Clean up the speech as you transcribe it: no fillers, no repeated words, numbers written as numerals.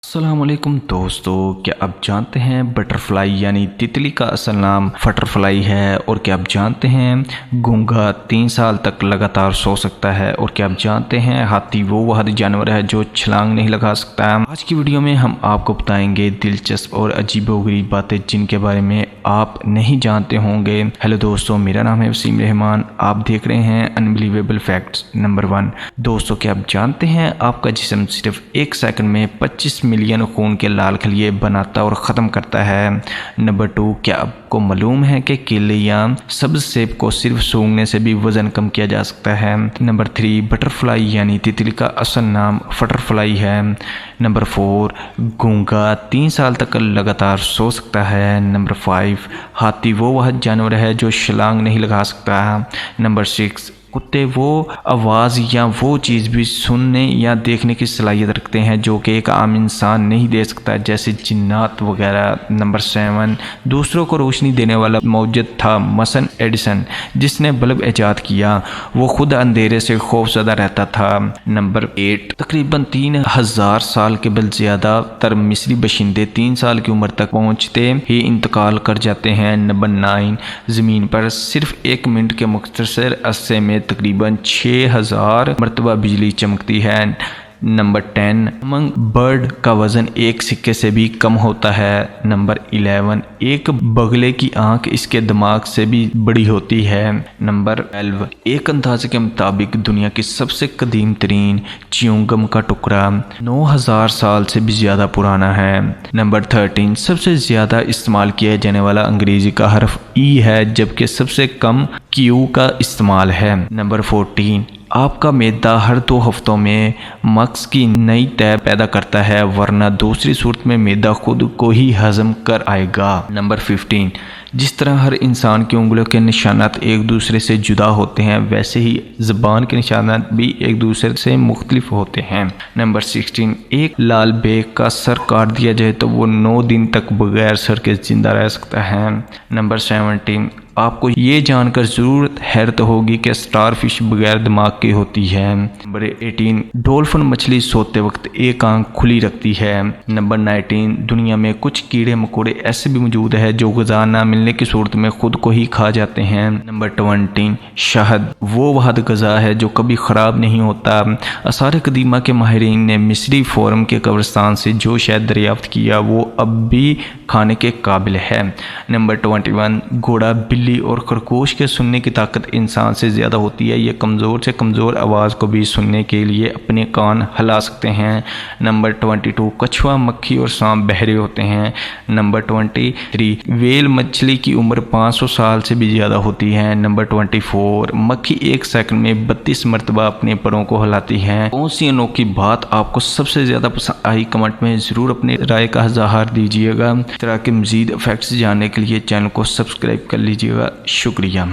अस्सलाम वालेकुम दोस्तों, क्या आप जानते हैं बटरफ्लाई यानी तितली का असल नाम बटरफ्लाई है। और क्या आप जानते हैं गूंगा 3 साल तक लगातार सो सकता है। और क्या आप जानते हैं हाथी वो वाहिद जानवर है जो छलांग नहीं लगा सकता। आज की वीडियो में हम आपको बताएंगे दिलचस्प और अजीबोगरीब बातें जिनके बारे में आप नहीं जानते होंगे। हेलो दोस्तों, मेरा नाम है वसीम रहमान, आप देख रहे हैं अनबिलीवेबल फैक्ट्स। नंबर 1 दोस्तों, क्या आप जानते हैं आपका जिस्म सिर्फ 1 सेकंड में 25 मिलियन खून के लाल खलिए बनाता और ख़त्म करता है। नंबर 2, क्या आपको मालूम है कि केले या सब्ज सेब को सिर्फ सूंघने से भी वजन कम किया जा सकता है। नंबर 3, बटरफ्लाई यानी तितली का असल नाम बटरफ्लाई है। नंबर 4, गूंगा 3 साल तक लगातार सो सकता है। नंबर 5, हाथी वो वाहिद जानवर है जो छलांग नहीं लगा सकता। नंबर 6, कुत्ते वो आवाज़ या वो चीज़ भी सुनने या देखने की सलाहियत रखते हैं जो कि एक आम इंसान नहीं दे सकता, जैसे जिन्नात वगैरह। नंबर 7, दूसरों को रोशनी देने वाला मौजूद था मसन एडिसन जिसने बल्ब ईजाद किया, वो खुद अंधेरे से खौफज़दा रहता था। नंबर 8, तकरीबन 3000 साल के बल ज़्यादातर मिस्री बशिंदे 3 साल की उम्र तक पहुँचते ही इंतकाल कर जाते हैं। नंबर 9, ज़मीन पर सिर्फ 1 मिनट के मुख्तसर अरसे में तकरीबन 6000 मरतबा बिजली चमकती है। नंबर 10, अमंग बर्ड का वजन 1 सिक्के से भी कम होता है। नंबर 11, एक बगले की आंख इसके दिमाग से भी बड़ी होती है। नंबर 12, एक अंदाजे के मुताबिक दुनिया की सबसे कदीम तरीन च्युइंगम का टुकड़ा 9000 साल से भी ज्यादा पुराना है। नंबर 13, सबसे ज्यादा इस्तेमाल किया जाने वाला अंग्रेजी का हर्फ ई है जबकि सबसे कम क्यू का इस्तेमाल है। नंबर 14, आपका मैदा हर 2 हफ्तों में मक्स की नई तय पैदा करता है, वरना दूसरी सूरत में मैदा खुद को ही हजम कर आएगा। नंबर 15, जिस तरह हर इंसान की उंगलियों के निशानात एक दूसरे से जुदा होते हैं, वैसे ही ज़बान के निशानात भी एक दूसरे से मुख्तलिफ होते हैं। नंबर 16, एक लाल बेग का सर काट दिया जाए तो वो 9 दिन तक बगैर सर के जिंदा रह सकता है। नंबर 17, आपको ये जानकर ज़रूर हैरत होगी कि स्टार फिश बगैर दिमाग की होती है। नंबर 18, डॉल्फिन मछली सोते वक्त एक आंख खुली रखती है। नंबर 19, दुनिया में कुछ कीड़े मकोड़े ऐसे भी मौजूद है जो ग़िज़ा ना मिलने की सूरत में खुद को ही खा जाते हैं। नंबर 20, शहद वो वाहिद ग़िज़ा है जो कभी ख़राब नहीं होता। आसार कदीमा के माहिरीन ने मिस्री फोरम के कब्रिस्तान से जो शहद दरियाफ्त किया वो अब भी खाने के काबिल है। नंबर 21, घोड़ा, बिल्ली और खरगोश के सुनने की ताकत इंसान से ज़्यादा होती है। ये कमज़ोर से कमज़ोर आवाज़ को भी सुनने के लिए अपने कान हिला सकते हैं। नंबर 22, कछुआ, मक्खी और सांप बहरे होते हैं। नंबर 23, व्हेल मछली की उम्र 500 साल से भी ज़्यादा होती है। नंबर 24, मक्खी 1 सेकंड में 32 मरतबा अपने परों को हिलाती है। कौन सी अनोखी बात आपको सबसे ज़्यादा पसंद आई, कमेंट में ज़रूर अपनी राय का इज़हार दीजिएगा। इस तरह के मज़ीद फैक्ट्स जानने के लिए चैनल को सब्सक्राइब कर लीजिएगा। शुक्रिया।